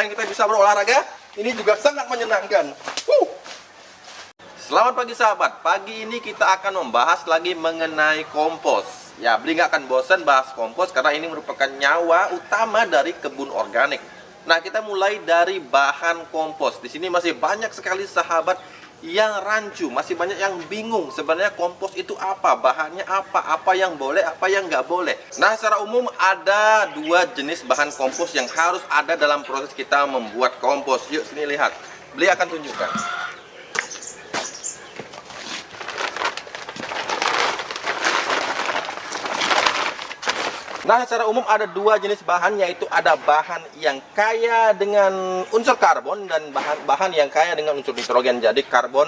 Kita bisa berolahraga, ini juga sangat menyenangkan. Selamat pagi sahabat, pagi ini kita akan membahas lagi mengenai kompos. Ya, Bli nggak akan bosan bahas kompos karena ini merupakan nyawa utama dari kebun organik. Nah, kita mulai dari bahan kompos. Di sini masih banyak sekali sahabat yang rancu, masih banyak yang bingung sebenarnya kompos itu apa, bahannya apa yang boleh, apa yang nggak boleh. Nah, secara umum ada dua jenis bahan kompos yang harus ada dalam proses kita membuat kompos. Yuk sini lihat, Beli akan tunjukkan. Nah, secara umum ada dua jenis bahan, yaitu ada bahan yang kaya dengan unsur karbon dan bahan yang kaya dengan unsur nitrogen. Jadi karbon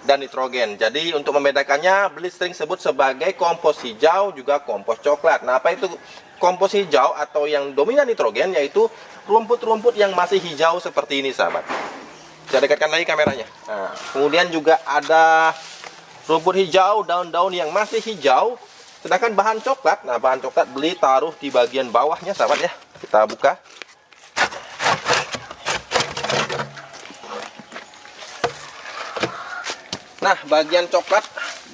dan nitrogen. Jadi untuk membedakannya, Beli sering sebut sebagai kompos hijau juga kompos coklat. Nah, apa itu kompos hijau atau yang dominan nitrogen? Yaitu rumput-rumput yang masih hijau seperti ini, sahabat. Saya dekatkan lagi kameranya. Nah, kemudian juga ada rumput hijau, daun-daun yang masih hijau. Sedangkan bahan coklat, nah bahan coklat Beli taruh di bagian bawahnya, sahabat ya. Kita buka. Nah, bagian coklat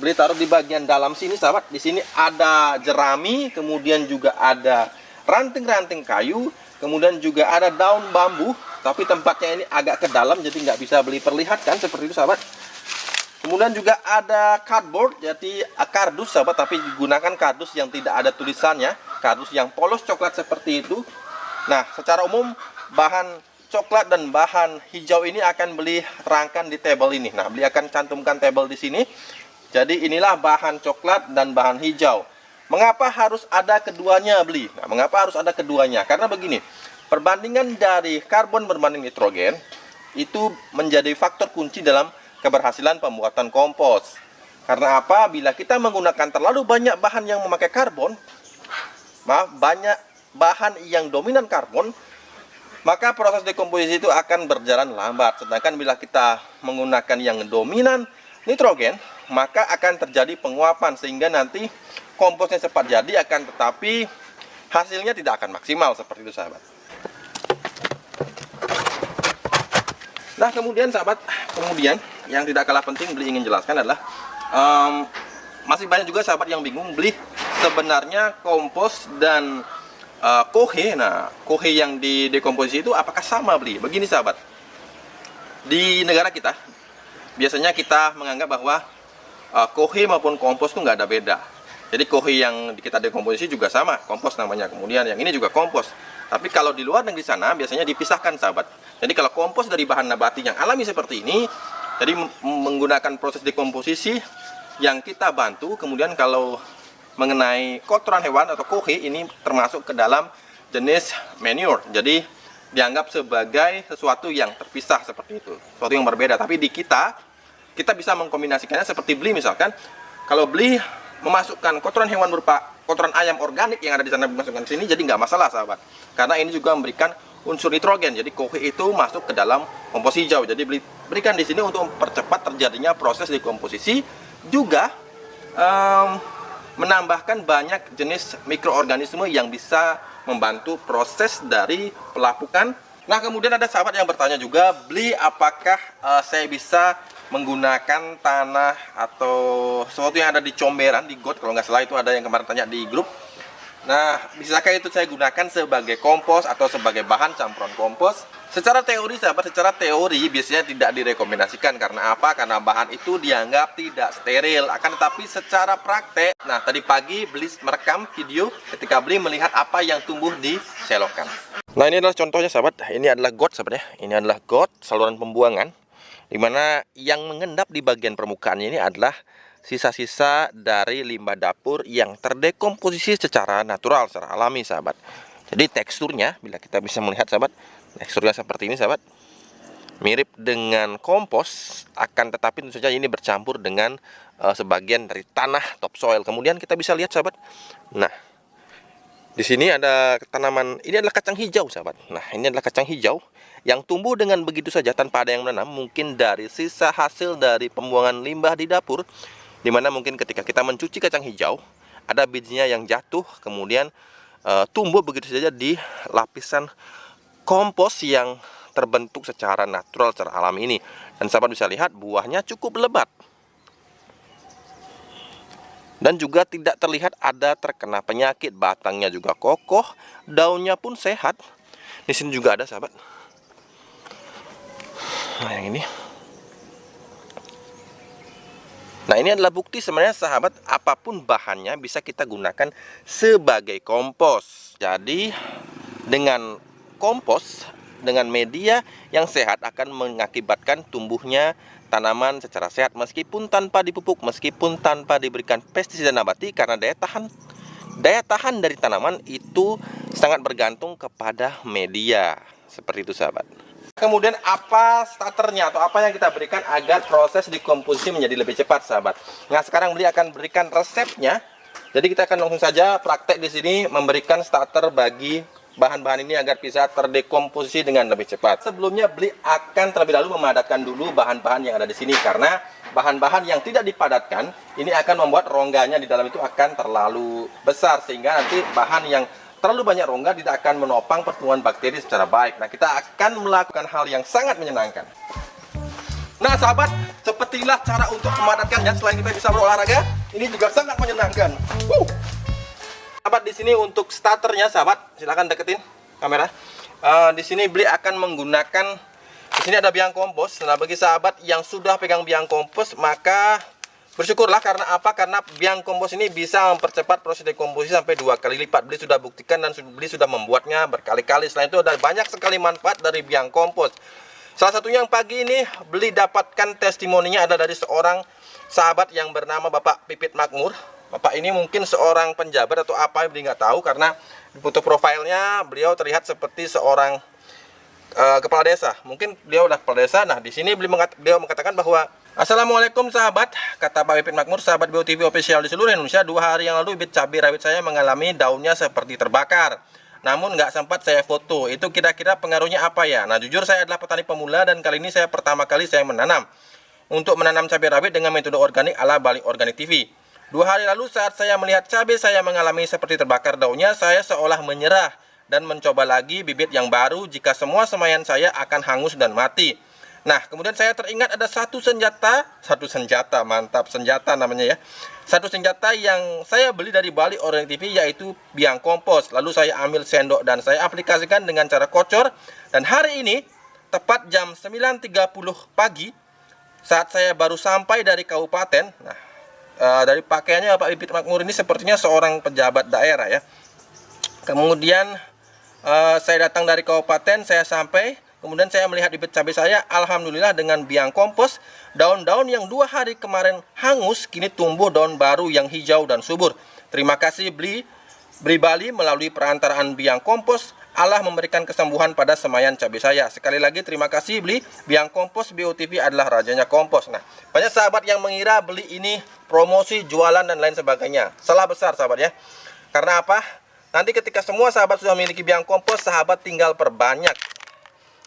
Beli taruh di bagian dalam sini, sahabat. Di sini ada jerami, kemudian juga ada ranting-ranting kayu, kemudian juga ada daun bambu, tapi tempatnya ini agak ke dalam, jadi nggak bisa Beli perlihatkan seperti itu, sahabat. Kemudian juga ada cardboard, jadi kardus, sahabat, tapi digunakan kardus yang tidak ada tulisannya, kardus yang polos coklat seperti itu. Nah, secara umum bahan coklat dan bahan hijau ini akan Beli terangkan di tabel ini. Nah, Beli akan cantumkan tabel di sini. Jadi inilah bahan coklat dan bahan hijau. Mengapa harus ada keduanya, Beli? Nah, mengapa harus ada keduanya? Karena begini, perbandingan dari karbon berbanding nitrogen itu menjadi faktor kunci dalam keberhasilan pembuatan kompos. Karena apa? Bila kita menggunakan terlalu banyak bahan yang memakai karbon, banyak bahan yang dominan karbon, maka proses dekomposisi itu akan berjalan lambat. Sedangkan bila kita menggunakan yang dominan nitrogen, maka akan terjadi penguapan sehingga nanti komposnya cepat jadi tetapi hasilnya tidak akan maksimal seperti itu, sahabat. Nah, kemudian sahabat, yang tidak kalah penting Beli ingin jelaskan adalah masih banyak juga sahabat yang bingung Beli sebenarnya kompos dan kohe. Nah, kohe yang didekomposisi itu apakah sama, Beli? Begini sahabat, di negara kita biasanya kita menganggap bahwa kohe maupun kompos itu nggak ada beda. Jadi kohe yang kita dekomposisi juga sama, kompos namanya. Kemudian yang ini juga kompos. Tapi kalau di luar negeri sana biasanya dipisahkan, sahabat. Jadi kalau kompos dari bahan nabati yang alami seperti ini, jadi menggunakan proses dekomposisi yang kita bantu. Kemudian kalau mengenai kotoran hewan atau kohe, ini termasuk ke dalam jenis manure. Jadi dianggap sebagai sesuatu yang terpisah seperti itu, sesuatu yang berbeda. Tapi di kita bisa mengkombinasikannya seperti Beli misalkan. Kalau Beli memasukkan kotoran hewan berupa kotoran ayam organik yang ada di sana dimasukkan sini, jadi nggak masalah, sahabat. Karena ini juga memberikan unsur nitrogen. Jadi kohe itu masuk ke dalam kompos hijau. Jadi berikan di sini untuk mempercepat terjadinya proses dekomposisi, juga menambahkan banyak jenis mikroorganisme yang bisa membantu proses dari pelapukan. Nah, kemudian ada sahabat yang bertanya juga, Beli apakah saya bisa menggunakan tanah atau sesuatu yang ada di comberan, di got, kalau nggak salah itu ada yang kemarin tanya di grup. Nah, bisakah itu saya gunakan sebagai kompos atau sebagai bahan campuran kompos? Secara teori, sahabat, secara teori biasanya tidak direkomendasikan. Karena apa? Karena bahan itu dianggap tidak steril. Akan tetapi secara praktek, nah tadi pagi Beli merekam video ketika Beli melihat apa yang tumbuh di selokan. Nah, ini adalah contohnya, sahabat. Ini adalah got, sahabat ya. Ini adalah got saluran pembuangan, dimana yang mengendap di bagian permukaannya ini adalah sisa-sisa dari limbah dapur yang terdekomposisi secara natural, secara alami, sahabat. Jadi teksturnya, bila kita bisa melihat, sahabat, teksturnya seperti ini, sahabat, mirip dengan kompos, akan tetapi tentu saja ini bercampur dengan sebagian dari tanah topsoil. Kemudian kita bisa lihat, sahabat, nah di sini ada tanaman, ini adalah kacang hijau, sahabat. Nah, ini adalah kacang hijau yang tumbuh dengan begitu saja tanpa ada yang menanam, mungkin dari sisa hasil dari pembuangan limbah di dapur, dimana mungkin ketika kita mencuci kacang hijau, ada bijinya yang jatuh, kemudian tumbuh begitu saja di lapisan kompos yang terbentuk secara natural, secara alami ini. Dan sahabat bisa lihat buahnya cukup lebat. Dan juga tidak terlihat ada terkena penyakit. Batangnya juga kokoh, daunnya pun sehat. Di sini juga ada sahabat. Nah yang ini. Nah ini adalah bukti sebenarnya sahabat, apapun bahannya bisa kita gunakan sebagai kompos. Jadi dengan kompos, dengan media yang sehat akan mengakibatkan tumbuhnya tanaman secara sehat meskipun tanpa dipupuk, meskipun tanpa diberikan pestisida nabati, karena daya tahan dari tanaman itu sangat bergantung kepada media. Seperti itu sahabat. Kemudian apa starternya atau apa yang kita berikan agar proses dekomposisi menjadi lebih cepat sahabat. Nah sekarang Beli akan berikan resepnya. Jadi kita akan langsung saja praktek di sini memberikan starter bagi bahan-bahan ini agar bisa terdekomposisi dengan lebih cepat. Sebelumnya Beli akan terlebih dahulu memadatkan dulu bahan-bahan yang ada di sini, karena bahan-bahan yang tidak dipadatkan ini akan membuat rongganya di dalam itu akan terlalu besar, sehingga nanti bahan yang terlalu banyak rongga tidak akan menopang pertumbuhan bakteri secara baik. Nah, kita akan melakukan hal yang sangat menyenangkan. Nah, sahabat, sepertilah cara untuk memadatkannya. Selain kita bisa berolahraga, ini juga sangat menyenangkan. Sahabat, di sini untuk starternya, sahabat, silakan deketin kamera. Di sini Beli akan menggunakan, di sini ada biang kompos. Nah, bagi sahabat yang sudah pegang biang kompos, maka bersyukurlah. Karena apa? Karena biang kompos ini bisa mempercepat proses dekomposisi sampai 2 kali lipat. Beli sudah buktikan dan Beli sudah membuatnya berkali-kali. Selain itu ada banyak sekali manfaat dari biang kompos. Salah satunya yang pagi ini Beli dapatkan testimoninya ada dari seorang sahabat yang bernama Bapak Pipit Makmur. Bapak ini mungkin seorang penjabat atau apa, Beli nggak tahu, karena di foto profilnya beliau terlihat seperti seorang kepala desa. Mungkin beliau udah kepala desa. Nah, di sini beliau mengatakan bahwa Assalamualaikum sahabat, kata Pak Pipit Makmur, sahabat BOTV official di seluruh Indonesia. 2 hari yang lalu bibit cabai rawit saya mengalami daunnya seperti terbakar. Namun nggak sempat saya foto. Itu kira-kira pengaruhnya apa ya? Nah, jujur saya adalah petani pemula dan kali ini pertama kali saya menanam. Untuk menanam cabai rawit dengan metode organik ala Bali Organik TV. 2 hari lalu saat saya melihat cabai saya mengalami seperti terbakar daunnya, saya seolah menyerah dan mencoba lagi bibit yang baru jika semua semaian saya akan hangus dan mati. Nah, kemudian saya teringat ada satu senjata, mantap, senjata namanya ya. Satu senjata yang saya beli dari Bali Organik TV, yaitu biang kompos. Lalu saya ambil sendok dan saya aplikasikan dengan cara kocor. Dan hari ini, tepat jam 9.30 pagi, saat saya baru sampai dari kabupaten, nah, dari pakaiannya Pak Pipit Makmur ini sepertinya seorang pejabat daerah ya. Kemudian saya datang dari kabupaten, saya sampai. Kemudian saya melihat bibit cabai saya, alhamdulillah dengan biang kompos, daun-daun yang 2 hari kemarin hangus, kini tumbuh daun baru yang hijau dan subur. Terima kasih Beli Bali melalui perantaraan biang kompos, Allah memberikan kesembuhan pada semaian cabai saya. Sekali lagi terima kasih Beli, biang kompos BOTV adalah rajanya kompos. Nah, banyak sahabat yang mengira Beli ini promosi, jualan, dan lain sebagainya. Salah besar sahabat ya. Karena apa? Nanti ketika semua sahabat sudah memiliki biang kompos, sahabat tinggal perbanyak.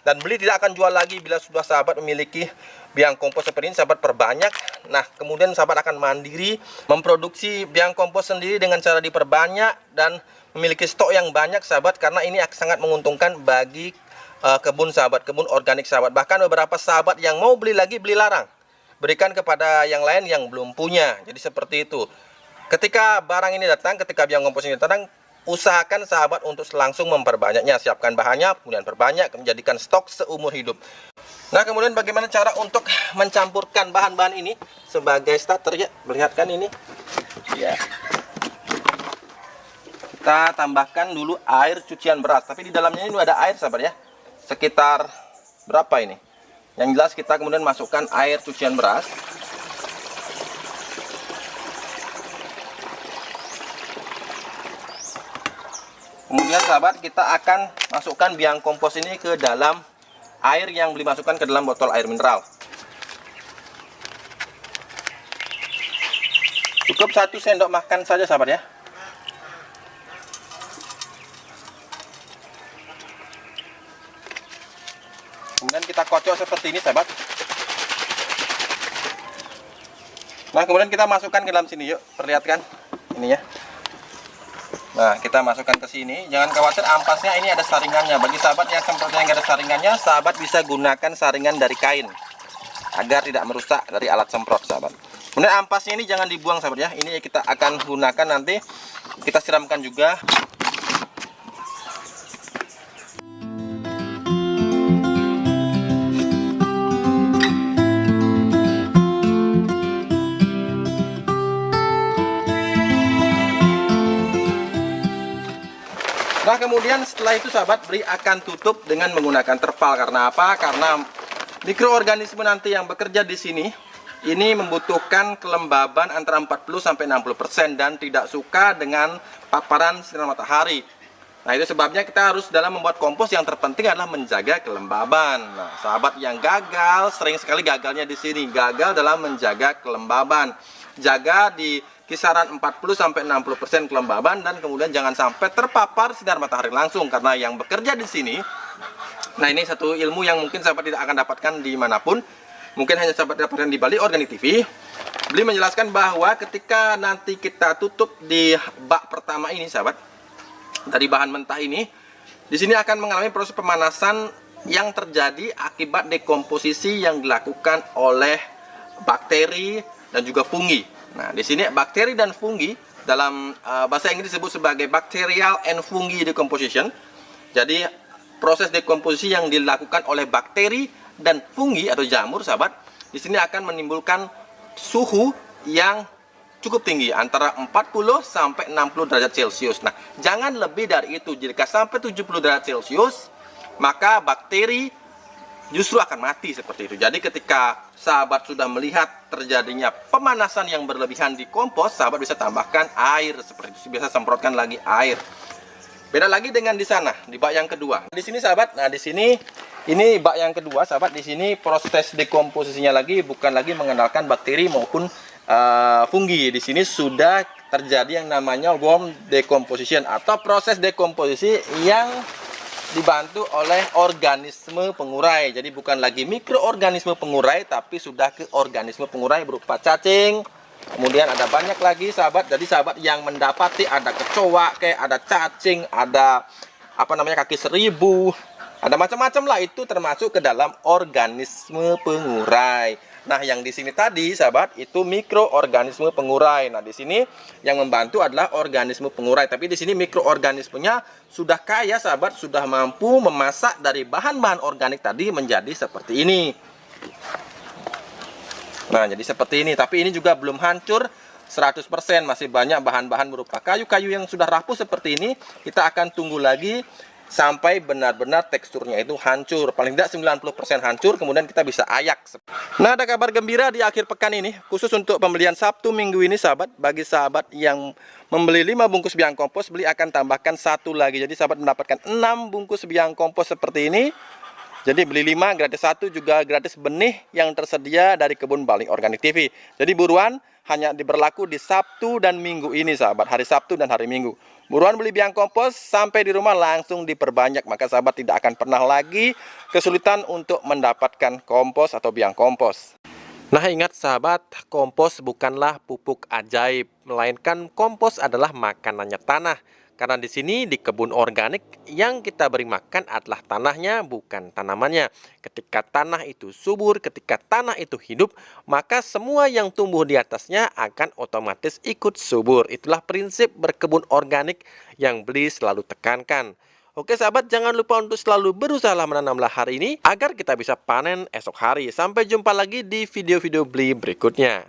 Dan Beli tidak akan jual lagi bila sudah sahabat memiliki biang kompos seperti ini, sahabat perbanyak. Nah, kemudian sahabat akan mandiri memproduksi biang kompos sendiri dengan cara diperbanyak dan memiliki stok yang banyak sahabat, karena ini sangat menguntungkan bagi kebun sahabat, kebun organik sahabat. Bahkan beberapa sahabat yang mau beli lagi, beli larang, berikan kepada yang lain yang belum punya. Jadi seperti itu. Ketika barang ini datang, ketika biang kompos ini datang, usahakan sahabat untuk langsung memperbanyaknya. Siapkan bahannya, kemudian perbanyak, menjadikan stok seumur hidup. Nah, kemudian bagaimana cara untuk mencampurkan bahan-bahan ini sebagai starter ya? Perlihatkan ini ya. Kita tambahkan dulu air cucian beras, tapi di dalamnya ini ada air sahabat ya. Sekitar berapa ini? Yang jelas kita kemudian masukkan air cucian beras. Kemudian sahabat, kita akan masukkan biang kompos ini ke dalam air yang Beli masukkan ke dalam botol air mineral. Cukup 1 sendok makan saja sahabat ya. Kemudian kita kocok seperti ini sahabat. Nah, kemudian kita masukkan ke dalam sini yuk, perlihatkan ini ya. Nah, kita masukkan ke sini. Jangan khawatir, ampasnya ini ada saringannya. Bagi sahabat yang semprotnya nggak ada saringannya, sahabat bisa gunakan saringan dari kain agar tidak merusak dari alat semprot, sahabat. Kemudian ampasnya ini jangan dibuang, sahabat ya. Ini kita akan gunakan nanti, kita siramkan juga. Nah, kemudian setelah itu sahabat, beli akan tutup dengan menggunakan terpal. Karena apa? Karena mikroorganisme nanti yang bekerja di sini ini membutuhkan kelembaban antara 40-60% dan tidak suka dengan paparan sinar matahari. Nah, itu sebabnya kita harus dalam membuat kompos yang terpenting adalah menjaga kelembaban. Nah, sahabat yang gagal, sering sekali gagalnya di sini, gagal dalam menjaga kelembaban. Jaga di kisaran 40-60% kelembaban dan kemudian jangan sampai terpapar sinar matahari langsung, karena yang bekerja di sini, nah ini satu ilmu yang mungkin sahabat tidak akan dapatkan dimanapun, mungkin hanya sahabat dapatkan di Bali Organik TV. Beli menjelaskan bahwa ketika nanti kita tutup di bak pertama ini, sahabat, dari bahan mentah ini, di sini akan mengalami proses pemanasan yang terjadi akibat dekomposisi yang dilakukan oleh bakteri dan juga fungi. Nah, di sini bakteri dan fungi dalam bahasa Inggris disebut sebagai bacterial and fungi decomposition. Jadi proses dekomposisi yang dilakukan oleh bakteri dan fungi atau jamur, sahabat, di sini akan menimbulkan suhu yang cukup tinggi antara 40 sampai 60 derajat Celcius. Nah, jangan lebih dari itu. Jika sampai 70 derajat Celcius, maka bakteri justru akan mati seperti itu. Jadi ketika sahabat sudah melihat terjadinya pemanasan yang berlebihan di kompos, sahabat bisa tambahkan air seperti itu. Biasa semprotkan lagi air. Beda lagi dengan di sana, di bak yang kedua. Di sini sahabat, nah di sini ini bak yang kedua, sahabat. Di sini proses dekomposisinya lagi bukan lagi mengandalkan bakteri maupun fungi. Di sini sudah terjadi yang namanya worm decomposition atau proses dekomposisi yang dibantu oleh organisme pengurai. Jadi bukan lagi mikroorganisme pengurai, tapi sudah ke organisme pengurai berupa cacing. Kemudian ada banyak lagi, sahabat. Jadi sahabat yang mendapati ada kecoa, kayak ada cacing, ada apa namanya kaki seribu, ada macam-macam lah, itu termasuk ke dalam organisme pengurai. Nah, yang di sini tadi, sahabat, itu mikroorganisme pengurai. Nah, di sini yang membantu adalah organisme pengurai. Tapi di sini mikroorganismenya sudah kaya, sahabat, sudah mampu memasak dari bahan-bahan organik tadi menjadi seperti ini. Nah, jadi seperti ini. Tapi ini juga belum hancur 100%. Masih banyak bahan-bahan berupa kayu-kayu yang sudah rapuh seperti ini. Kita akan tunggu lagi sampai benar-benar teksturnya itu hancur. Paling tidak 90% hancur, kemudian kita bisa ayak. Nah, ada kabar gembira di akhir pekan ini, khusus untuk pembelian Sabtu Minggu ini, sahabat. Bagi sahabat yang membeli 5 bungkus biang kompos, beli akan tambahkan 1 lagi. Jadi sahabat mendapatkan 6 bungkus biang kompos seperti ini. Jadi beli 5 gratis 1, juga gratis benih yang tersedia dari kebun Bali Organik TV. Jadi buruan, hanya diberlaku di Sabtu dan Minggu ini, sahabat. Hari Sabtu dan hari Minggu. Buruan beli biang kompos, sampai di rumah langsung diperbanyak. Maka sahabat tidak akan pernah lagi kesulitan untuk mendapatkan kompos atau biang kompos. Nah, ingat sahabat, kompos bukanlah pupuk ajaib, melainkan kompos adalah makanannya tanah. Karena di sini di kebun organik yang kita beri makan adalah tanahnya, bukan tanamannya. Ketika tanah itu subur, ketika tanah itu hidup, maka semua yang tumbuh di atasnya akan otomatis ikut subur. Itulah prinsip berkebun organik yang Beli selalu tekankan. Oke sahabat, jangan lupa untuk selalu berusaha menanamlah hari ini agar kita bisa panen esok hari. Sampai jumpa lagi di video-video Beli berikutnya.